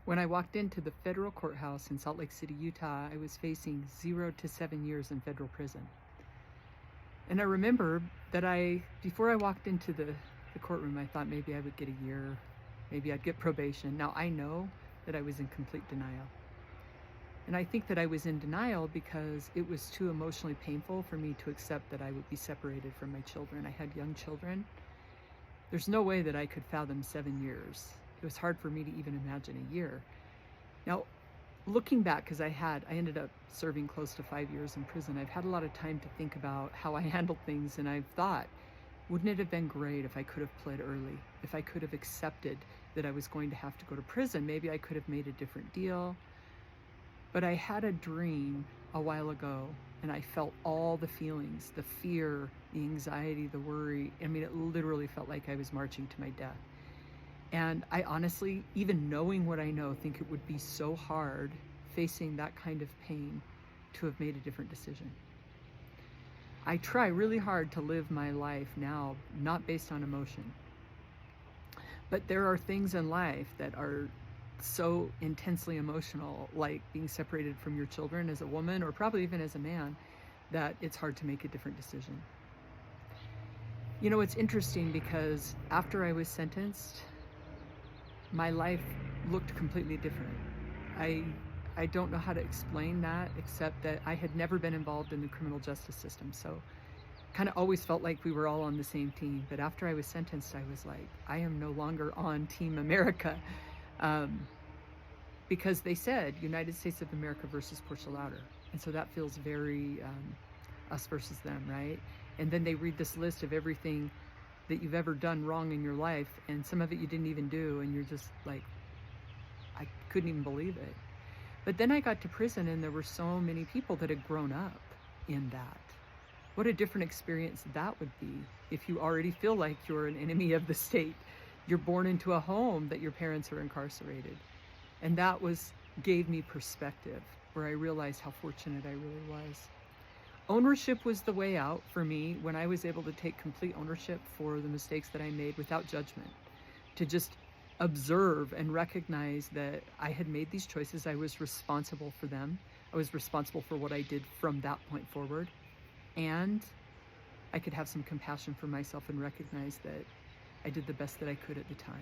When I walked into the federal courthouse in Salt Lake City, Utah, I was facing 0 to 7 years in federal prison. And I remember that before I walked into the courtroom, I thought maybe I would get a year, maybe I'd get probation. Now I know that I was in complete denial. And I think that I was in denial because it was too emotionally painful for me to accept that I would be separated from my children. I had young children. There's no way that I could fathom 7 years. It was hard for me to even imagine a year. Now, looking back, because I ended up serving close to 5 years in prison, I've had a lot of time to think about how I handled things, and I've thought, wouldn't it have been great if I could have pled early? If I could have accepted that I was going to have to go to prison, maybe I could have made a different deal. But I had a dream a while ago, and I felt all the feelings, the fear, the anxiety, the worry. I mean, it literally felt like I was marching to my death. And I honestly, even knowing what I know, think it would be so hard facing that kind of pain to have made a different decision. I try really hard to live my life now, not based on emotion. But there are things in life that are so intensely emotional, like being separated from your children as a woman, or probably even as a man, that it's hard to make a different decision. You know, it's interesting because after I was sentenced, my life looked completely different. I don't know how to explain that, except that I had never been involved in the criminal justice system, so kind of always felt like we were all on the same team. But after I was sentenced, I was like, I am no longer on Team America, because they said United States of America versus Portia Louder, and so that feels very us versus them, right? And then they read this list of everything that you've ever done wrong in your life, and some of it you didn't even do, and you're just like, I couldn't even believe it. But then I got to prison, and there were so many people that had grown up in that. What a different experience that would be if you already feel like you're an enemy of the state. You're born into a home that your parents are incarcerated. And that gave me perspective, where I realized how fortunate I really was. Ownership was the way out for me when I was able to take complete ownership for the mistakes that I made without judgment, to just observe and recognize that I had made these choices. I was responsible for them. I was responsible for what I did from that point forward. And I could have some compassion for myself and recognize that I did the best that I could at the time.